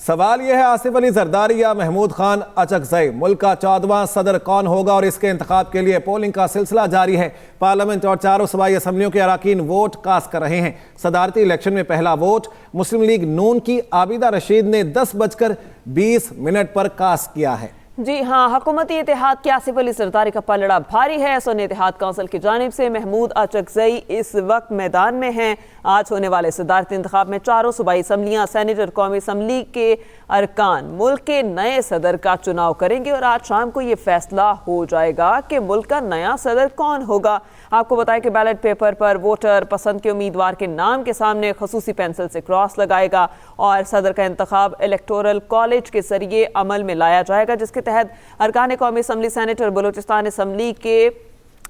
सवाल यह है, आसिफ अली जरदारी या महमूद खान अचकजई मुल्क का 14वां सदर कौन होगा? और इसके इंतखाब के लिए पोलिंग का सिलसिला जारी है। पार्लियामेंट और चारों सूबाई असम्बलियों के अराकीन वोट कास्ट कर रहे हैं। सदारती इलेक्शन में पहला वोट मुस्लिम लीग नून की आबिदा रशीद ने 10:20 पर कास्ट किया है। जी हाँ, हुकूमती इत्तेहाद के आसिफ अली जरदारी का पलड़ा भारी है। सुन्नी इत्तेहाद काउंसिल की जानिब से महमूद अचकजई इस वक्त मैदान में हैं। आज होने वाले सदारती इंतखाब में चारों सूबाई असम्बलियाँ, सेनेट और कौमी असम्बली के अरकान मुल्क के नए सदर का चुनाव करेंगे और आज शाम को ये फैसला हो जाएगा कि मुल्क का नया सदर कौन होगा। आपको बताएं कि बैलेट पेपर पर वोटर पसंद के उम्मीदवार के नाम के सामने खसूसी पेंसिल से क्रॉस लगाएगा और सदर का इंतखाब इलेक्टोरल कॉलेज के जरिए अमल में लाया जाएगा, जिसके तहत अरकान कौमी असम्बली, सेनेट और बलूचिस्तान असम्बली के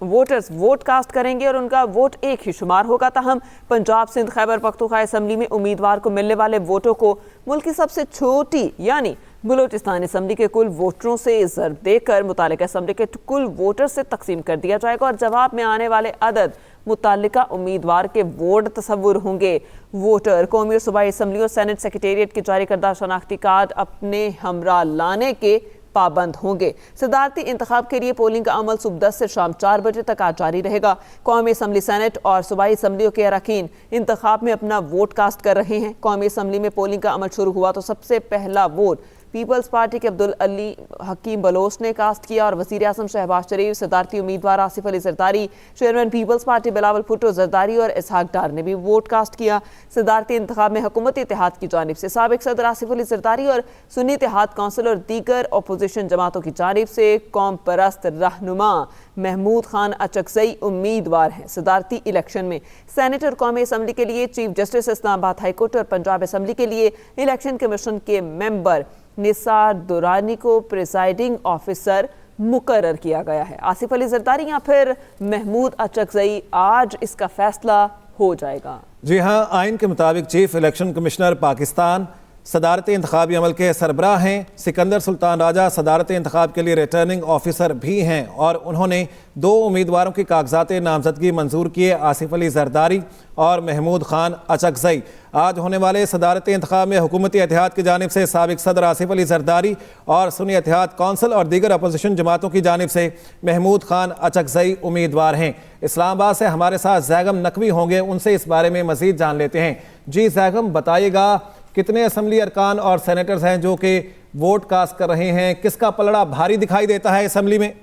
वोटर्स वोट कास्ट करेंगे और उनका वोट एक ही शुमार होगा। ताहम पंजाब, सिंध, खैबर पख्तूनख्वा असम्बली में उम्मीदवार को मिलने वाले वोटों को मुल्क की सबसे छोटी यानी बलूचिस्तान असम्बली के कुल वोटरों से ज़र्ब देकर मुतालिका असम्बली के कुल वोटर से तकसीम कर दिया जाएगा और जवाब में आने वाले अदद मुतालिका उम्मीदवार के वोट तस्वुर होंगे। वोटर कौमी और सूबाई असम्बली और सेनेट सेक्रेटेरिएट के जारी करदा शनाख्ती कार्ड अपने हमरा लाने के पाबंद होंगे। सदारती इंतखाब के लिए पोलिंग का अमल सुबह 10 से शाम 4 बजे तक आज जारी रहेगा। कौमी असम्बली, सेनेट और सूबाई असम्बलियों के अरकान इंतखाब में अपना वोट कास्ट कर रहे हैं। कौमी असम्बली में पोलिंग का अमल शुरू हुआ तो सबसे पहला वोट पीपल्स पार्टी के अब्दुल अली हकीम बलोच ने कास्ट किया और वज़ीर आज़म शहबाज शरीफ, सदारती उम्मीदवार आसिफ अली जरदारी, चेयरमैन पीपल्स पार्टी बिलावल भुट्टो जरदारी और इसहाक डार ने भी वोट कास्ट किया। सदारती इंतखाब में हुकूमती इत्तेहाद की जानिब से साबिक सदर आसिफ अली जरदारी और सुन्नी इत्तेहाद काउंसिल और दीगर अपोजिशन जमातों की जानिब से कौम परस्त रहनुमा महमूद खान अचकजई उम्मीदवार हैं। सदारती इलेक्शन में सेनेट और कौमी असम्बली के लिए chief justice Islamabad high court और पंजाब असम्बली के लिए इलेक्शन कमीशन के मेंबर निसार दुरानी को प्रिसाइडिंग ऑफिसर मुकर्रर किया गया है। आसिफ अली जरदारी या फिर महमूद अचकजई, आज इसका फैसला हो जाएगा। जी हाँ, आइन के मुताबिक चीफ इलेक्शन कमिश्नर पाकिस्तान सदारती इंतखाबी अमल के सरबराह हैं। सिकंदर सुल्तान राजा सदारती इंतखाब के लिए रिटर्निंग ऑफिसर भी हैं और उन्होंने 2 उम्मीदवारों की कागजात नामजदगी मंजूर किए, आसिफ अली जरदारी और महमूद खान अचकजई। आज होने वाले सदारती इंतखाब में हुकूमती इत्तेहाद की जानिब से साबिक सदर आसिफ अली जरदारी और सुन्नी इत्तेहाद कौंसिल और दीगर अपोजिशन जमातों की जानिब से महमूद खान अचकजई उम्मीदवार हैं। इस्लामाबाद से हमारे साथ जैगम नकवी होंगे, उनसे इस बारे में मजीद जान लेते हैं। जी जैगम, बताइएगा कितने असम्बली अरकान और सेनेटर्स हैं जो कि वोट कास्ट कर रहे हैं? किसका पलड़ा भारी दिखाई देता है असम्बली में?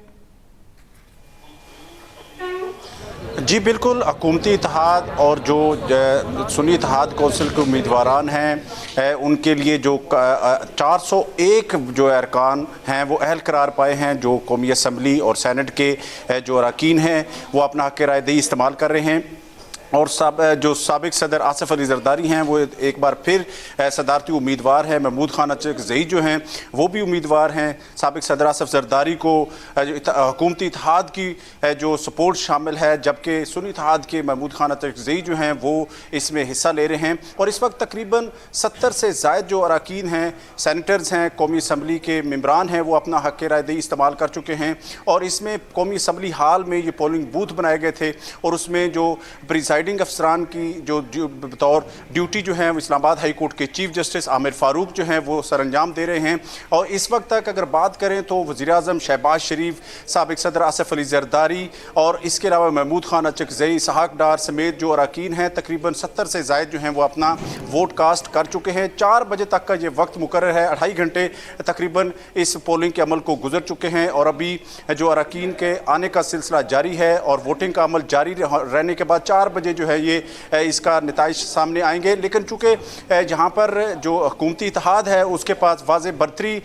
जी बिल्कुल, हुकूमती इत्तेहाद और जो सुन्नी इत्तेहाद कौंसिल के उम्मीदवारान हैं उनके लिए जो 401 जो अरकान हैं वो अहल करार पाए हैं। जो कौमी असम्बली और सेनेट के जो अरकान हैं वो अपना हक़ राय दही इस्तेमाल कर रहे हैं और जो साबिक सदर आसिफ अली जरदारी हैं वो एक बार फिर सदारती उम्मीदवार हैं। महमूद खान अचकजई जो हैं वो भी उम्मीदवार हैं। साबिक सदर आसिफ जरदारी को हुकूमती इत्तेहाद की जो सपोर्ट शामिल है, जबकि सुन्नी इत्तेहाद के महमूद खान अचकजई जो हैं वो इसमें हिस्सा ले रहे हैं। और इस वक्त तकरीबन 70 से ज़ायद जो अरकान हैं, सेनेटर्स हैं, कौमी असम्बली के मेम्बरान हैं, वो अपना हक़ राय दही इस्तेमाल कर चुके हैं। और इसमें कौमी असम्बली हाल में ये पोलिंग बूथ बनाए गए थे और उसमें जो प्रिसाइडिंग अफसरान की जो बतौर ड्यूटी जो है इस्लामाबाद हाई कोर्ट के चीफ जस्टिस आमिर फारूक जो हैं वो सरअंजाम दे रहे हैं। और इस वक्त तक अगर बात करें तो वज़ीर आज़म शहबाज शरीफ, साबिक सदर आसिफ अली जरदारी और इसके अलावा महमूद खान अचकजई, इसहाक डार समेत जो अरकान हैं तकरीबन 70 से ज़ायद जो हैं वो अपना वोट कास्ट कर चुके हैं। 4 बजे तक का ये वक्त मुकर्रर है। 2.5 घंटे तकरीबन इस पोलिंग के अमल को गुजर चुके हैं और अभी जो अरकान के आने का सिलसिला जारी है और वोटिंग का अमल जारी रहने के बाद 4 बजे जो है ये इसका नताइज सामने आएंगे। लेकिन चूँकि जहाँ पर जो हुकूमती इत्तेहाद है उसके पास वाज़े बर्तरी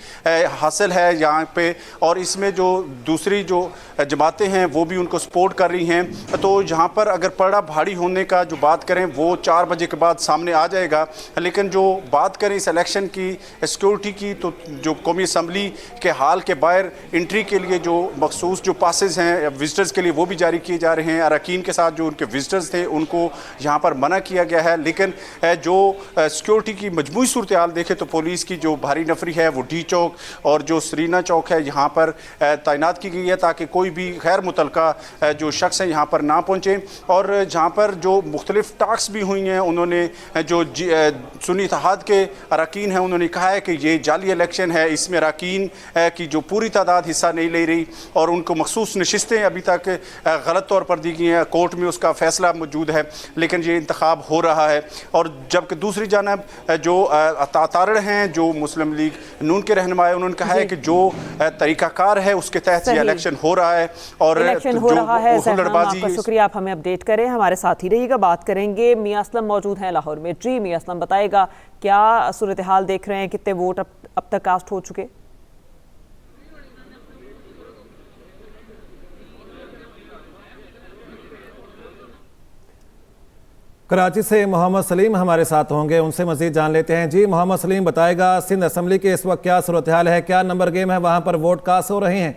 हासिल है यहाँ पे और इसमें जो दूसरी जो जमातें हैं वो भी उनको सपोर्ट कर रही हैं, तो यहाँ पर अगर पलड़ा भारी होने का जो बात करें वो 4 बजे के बाद सामने आ जाएगा। लेकिन जो बात करें इस इलेक्शन की सिक्योरिटी की, तो जो कौमी असम्बली के हाल के बाहर एंट्री के लिए जो मखसूस जो पासेस हैं विजिटर्स के लिए वो भी जारी किए जा रहे हैं। अरकान के साथ जो उनके विजिटर्स थे उनको यहाँ पर मना किया गया है। लेकिन जो सिक्योरिटी की मजमूई सूरत हाल देखें तो पुलिस की जो भारी नफरी है वो डी चौक और जो सरीना चौक है यहाँ पर तैनात की गई है ताकि कोई भी गैर मुतलका जो शख्स है यहाँ पर ना पहुँचे। और जहाँ पर जो मुख्तलिफ टास्क भी हुई हैं, उन्होंने जो सुन्नी इत्तेहाद के अरकान हैं उन्होंने कहा है कि ये जाली इलेक्शन है, इसमें अरकान की जो पूरी तादाद हिस्सा नहीं ले रही और उनको मखसूस नशिस्तें अभी तक गलत तौर पर दी गई हैं। कोर्ट में उसका फैसला मौजूद है लेकिन ये इंतखाब हो रहा है। और जबकि दूसरी जानब जो तारड़ हैं जो मुस्लिम लीग नून के रहनुमाए, उन्होंने कहा है कि जो तरीकाकार है उसके तहत ये इलेक्शन हो रहा है और इलेक्शन हो रहा है। आपका शुक्रिया, आप हमें अपडेट करें, हमारे साथ ही रहिएगा। बात करेंगे मियां असलम मौजूद हैं लाहौर में। जी मियां असलम, बताएगा क्या सूरत हाल देख रहे हैं, कितने वोट अब तक कास्ट हो चुके? कराची से मोहम्मद सलीम हमारे साथ होंगे, उनसे मजीद जान लेते हैं। जी मोहम्मद सलीम, बताएगा सिंध असम्बली के इस वक्त क्या सूरत हाल है, क्या नंबर गेम है, वहां पर वोट कास्ट हो रहे हैं?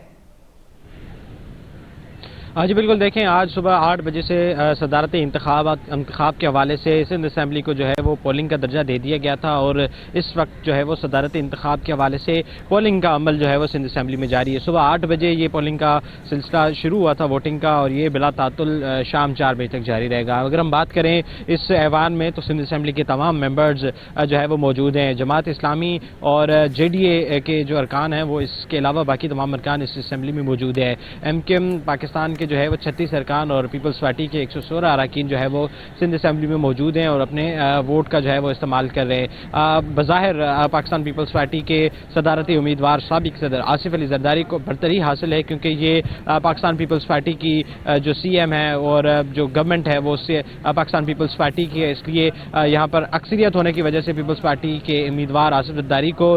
हाँ जी बिल्कुल, देखें आज सुबह 8 बजे से सदारती इंतखाब के हवाले से सिंध असम्बली को जो है वो पोलिंग का दर्जा दे दिया गया था और इस वक्त जो है वो सदारती इंतखाब के हवाले से पोलिंग का अमल जो है वो सिंध असम्बली में जारी है। सुबह 8 बजे ये पोलिंग का सिलसिला शुरू हुआ था वोटिंग का और ये बिला तातुल शाम 4 बजे तक जारी रहेगा। अगर हम बात करें इस ऐवान में तो सिंध असम्बली के तमाम मेंबर्स जो है वो मौजूद हैं। जमात इस्लामी और JDA के जो अरकान हैं वो इसके अलावा बाकी तमाम अरकान इस असम्बली में मौजूद है। MKM पाकिस्तान के जो है वो 36 अरकान और पीपल्स पार्टी के 116 अरकान जो है वो सिंध असम्बली में मौजूद हैं और अपने वोट का जो है वो इस्तेमाल कर रहे हैं। बज़ाहिर पाकिस्तान पीपल्स पार्टी के सदारती उम्मीदवार साबिक सदर आसिफ अली जरदारी को बरतरी हासिल है क्योंकि ये पाकिस्तान पीपल्स पार्टी की जो CM है और जो गवर्नमेंट है वो उससे पाकिस्तान पीपल्स पार्टी की है, इसलिए यहाँ पर अक्सरियत होने की वजह से पीपल्स पार्टी के उम्मीदवार आसिफ जरदारी को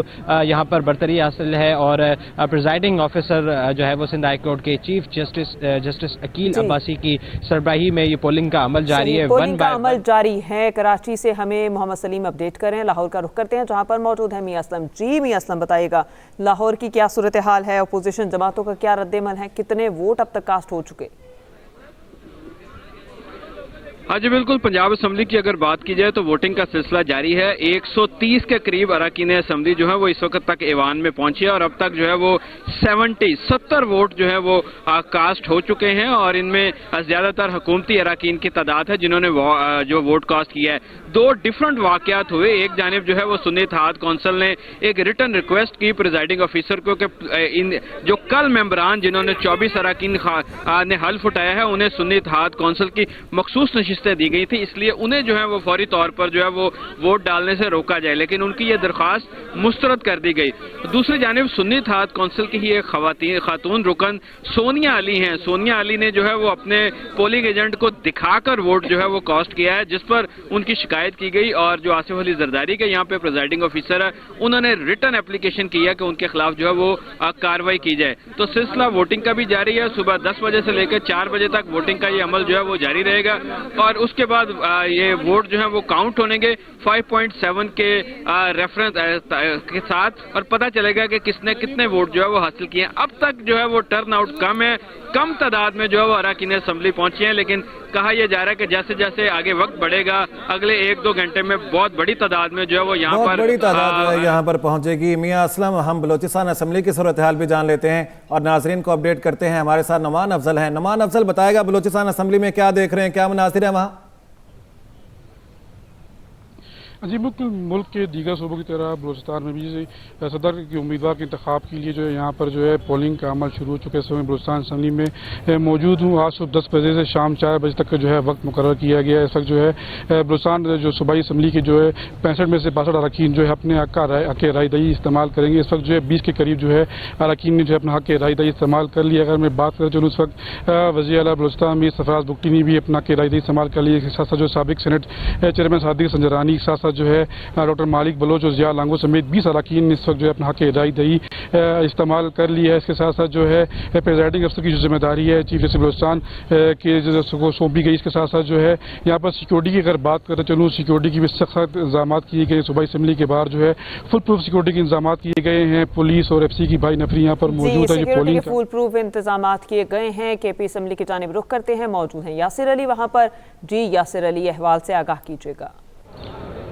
यहाँ पर बरतरी हासिल है। और प्रिजाइडिंग ऑफिसर जो है वो सिंध हाई कोर्ट के चीफ जस्टिस अकील अब्बासी की सरबराही में ये पोलिंग का अमल जारी है। पोलिंग का अमल जारी है। कराची से हमें मोहम्मद सलीम अपडेट करें, लाहौर का रुख करते हैं जहां पर मौजूद है मियां असलम। जी मियां असलम, बताइएगा लाहौर की क्या सूरत हाल है, अपोजिशन जमातों का क्या रद्देमल है, कितने वोट अब तक कास्ट हो चुके? हाँ जी बिल्कुल, पंजाब असम्बली की अगर बात की जाए तो वोटिंग का सिलसिला जारी है। 130 के करीब अरकान असम्बली जो है वो इस वक्त तक ऐवान में पहुंचे और अब तक जो है वो 70 वोट जो है वो कास्ट हो चुके हैं और इनमें ज्यादातर हुकूमती अरकान की तादाद है जिन्होंने जो वोट कास्ट किया है। 2 डिफरेंट वाकयात हुए। एक जानिब जो है वो सुन्नी इत्तेहाद कौंसिल ने एक रिटर्न रिक्वेस्ट की प्रिजाइडिंग ऑफिसर को कि इन जो कल मेंबरान जिन्होंने 24 अरकान ने हल्फ उठाया है उन्हें सुन्नी इत्तेहाद कौंसिल की मखसूस नशिस्तें दी गई थी, इसलिए उन्हें जो है वो फौरी तौर पर जो है वो वोट डालने से रोका जाए, लेकिन उनकी यह दरख्वास्त मुस्तरद कर दी गई। दूसरी जानिब सुन्नी इत्तेहाद कौंसिल की ही एक खातून रुकन सोनिया अली हैं। सोनिया अली ने जो है वो अपने पोलिंग एजेंट को दिखाकर वोट जो है वो कास्ट किया है, जिस पर उनकी शिकायत की गई और जो आसिफ अली जरदारी के यहाँ पे प्रिजाइडिंग ऑफिसर है उन्होंने रिटर्न एप्लीकेशन किया कि उनके खिलाफ जो है वो कार्रवाई की जाए। तो सिलसिला वोटिंग का भी जारी है। सुबह 10 बजे से लेकर 4 बजे तक वोटिंग का ये अमल जो है वो जारी रहेगा और उसके बाद ये वोट जो है वो काउंट होनेंगे 5.7 के रेफरेंस के साथ और पता चलेगा कि किसने कितने वोट जो है वो हासिल किए हैं। अब तक जो है वो टर्न आउट कम है, कम तादाद में जो है वो अरकान असम्बली पहुंचे हैं, लेकिन कहा यह जा रहा है कि जैसे जैसे आगे वक्त बढ़ेगा अगले 1-2 घंटे में बहुत बड़ी तादाद में जो है वो यहाँ पर बड़ी तादाद जो है यहाँ पर पहुंचेगी। मियां असलम, हम बलोचिस्तान असम्बली की सूरत हाल भी जान लेते हैं और नाजरीन को अपडेट करते हैं। हमारे साथ नुमान अफजल हैं। नुमान अफजल, बताएगा बलोचिस्तान असम्बली में क्या देख रहे हैं, क्या मनासिर है वहाँ? जी बिल्कुल, मुल्क के दीगर सूबों की तरह बलूचिस्तान में भी सदर के उम्मीदवार के इंतखाब के लिए जो है यहाँ पर जो है पोलिंग का अमल शुरू हो चुका है। इस समय बलूचिस्तान असम्बली में मौजूद हूँ। आज सुबह 10 बजे से शाम 4 बजे तक का जो है वक्त मुकर्रर किया गया है। इस वक्त जो है बलूचिस्तान जो सूबाई असम्बली के जो है 65 में से 62 अरकान जो है अपने हक राय दही इस्तेमाल करेंगे। इस वक्त जो है 20 के करीब जो है अरकान ने जो है अपना हक राय दही इस्तेमाल कर लिया। अगर मैं बात करें चलूँ इस वक्त वज़ीर आला बलूचिस्तान में सरफराज बुगटी ने भी अपना राय दही इस्तेमाल कर लिया। साथ साथ जो साबिक सेनेट चेयरमैन सादिक संजरानी, साथ साथ जो है डॉक्टर मालिक बलोच और जिया लांगो समेत 20 अरकान ने इस वक्त जो है अपना हक हिदायत दही इस्तेमाल कर लिया है। इसके साथ साथ जो है प्रेजाइडिंग अफसर की जो जिम्मेदारी है चीफ जस्टिस बलूचिस्तान के को सौंपी गई। इसके साथ साथ जो है यहाँ पर सिक्योरिटी की अगर बात करते चलूँ, सिक्योरिटी की भी सख्त इंतजाम किए गए। सूबाई असम्बली के बाहर जो है फुल प्रूफ सिक्योरिटी के इंतजाम किए गए हैं। पुलिस और FC की भाई नफरी यहाँ पर मौजूद है। पोलिंग फुल प्रूफ इंतजाम किए गए हैं। KP असम्बली की जानिब रुख करते हैं, मौजूद हैं यासिर अली वहां पर। जी यासिर अली, अहवाल से आगाह कीजिएगा।